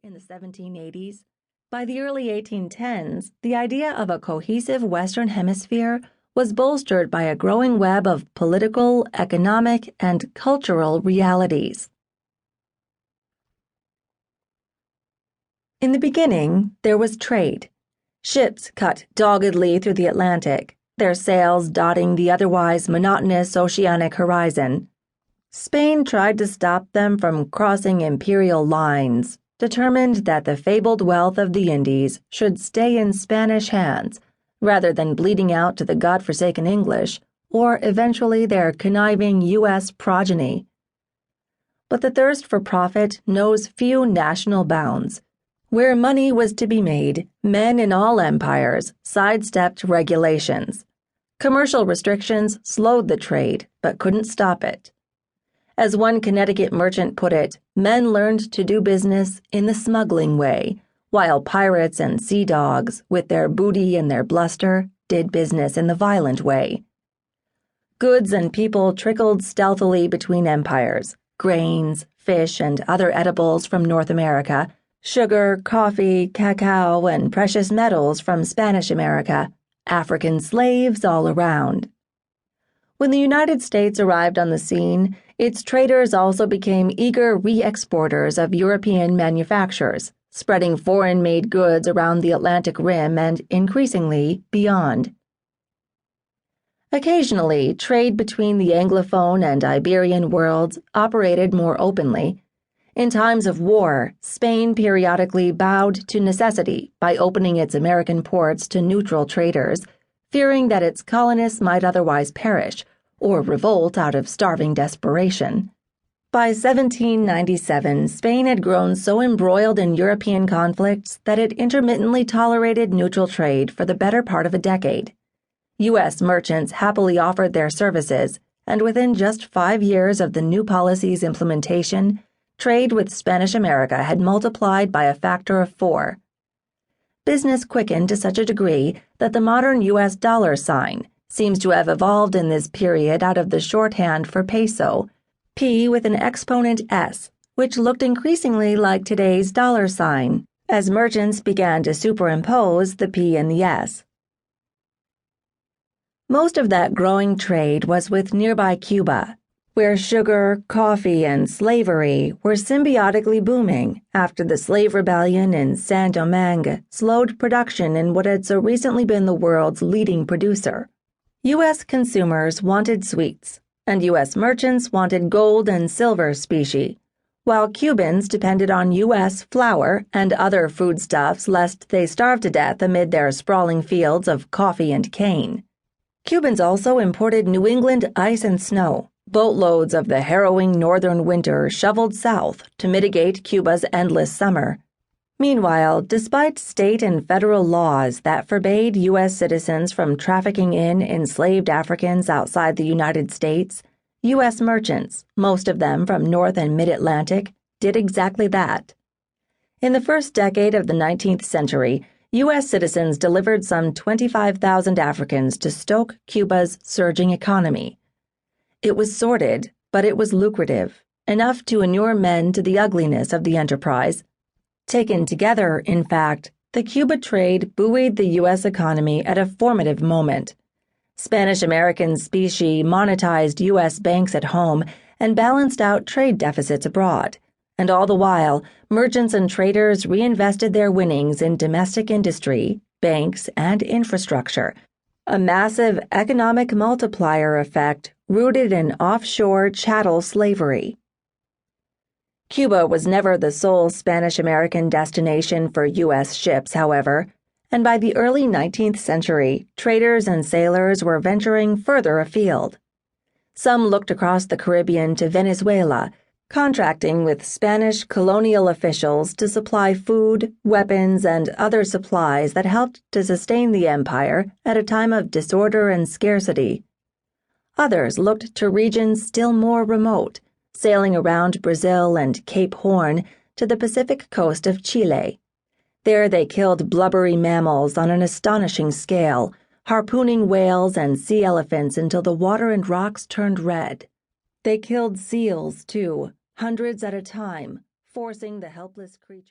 in the 1780s. By the early 1810s, the idea of a cohesive Western Hemisphere was bolstered by a growing web of political, economic, and cultural realities. In the beginning, there was trade. Ships cut doggedly through the Atlantic, their sails dotting the otherwise monotonous oceanic horizon. Spain tried to stop them from crossing imperial lines, determined that the fabled wealth of the Indies should stay in Spanish hands rather than bleeding out to the godforsaken English or eventually their conniving U.S. progeny. But the thirst for profit knows few national bounds. Where money was to be made, men in all empires sidestepped regulations. Commercial restrictions slowed the trade, but couldn't stop it. As one Connecticut merchant put it, men learned to do business in the smuggling way, while pirates and sea dogs, with their booty and their bluster, did business in the violent way. Goods and people trickled stealthily between empires, grains, fish, and other edibles from North America, sugar, coffee, cacao, and precious metals from Spanish America, African slaves all around. When the United States arrived on the scene, its traders also became eager re-exporters of European manufactures, spreading foreign-made goods around the Atlantic Rim and, increasingly, beyond. Occasionally, trade between the Anglophone and Iberian worlds operated more openly. In times of war, Spain periodically bowed to necessity by opening its American ports to neutral traders, fearing that its colonists might otherwise perish or revolt out of starving desperation. By 1797, Spain had grown so embroiled in European conflicts that it intermittently tolerated neutral trade for the better part of a decade. U.S. merchants happily offered their services, and within just 5 years of the new policy's implementation, trade with Spanish America had multiplied by a factor of 4. Business quickened to such a degree that the modern U.S. dollar sign seems to have evolved in this period out of the shorthand for peso, P with an exponent S, which looked increasingly like today's dollar sign, as merchants began to superimpose the P and the S. Most of that growing trade was with nearby Cuba, where sugar, coffee, and slavery were symbiotically booming after the slave rebellion in Saint-Domingue slowed production in what had so recently been the world's leading producer. U.S. consumers wanted sweets, and U.S. merchants wanted gold and silver specie, while Cubans depended on U.S. flour and other foodstuffs lest they starve to death amid their sprawling fields of coffee and cane. Cubans also imported New England ice and snow, boatloads of the harrowing northern winter shoveled south to mitigate Cuba's endless summer. Meanwhile, despite state and federal laws that forbade U.S. citizens from trafficking in enslaved Africans outside the United States, U.S. merchants, most of them from North and Mid-Atlantic, did exactly that. In the first decade of the 19th century, U.S. citizens delivered some 25,000 Africans to stoke Cuba's surging economy. It was sordid, but it was lucrative, enough to inure men to the ugliness of the enterprise. Taken together, in fact, the Cuba trade buoyed the U.S. economy at a formative moment. Spanish-American specie monetized U.S. banks at home and balanced out trade deficits abroad, and all the while, merchants and traders reinvested their winnings in domestic industry, banks, and infrastructure, a massive economic multiplier effect rooted in offshore chattel slavery. Cuba was never the sole Spanish-American destination for U.S. ships, however, and by the early 19th century, traders and sailors were venturing further afield. Some looked across the Caribbean to Venezuela, contracting with Spanish colonial officials to supply food, weapons, and other supplies that helped to sustain the empire at a time of disorder and scarcity. Others looked to regions still more remote, sailing around Brazil and Cape Horn to the Pacific coast of Chile. There they killed blubbery mammals on an astonishing scale, harpooning whales and sea elephants until the water and rocks turned red. They killed seals, too, hundreds at a time, forcing the helpless creatures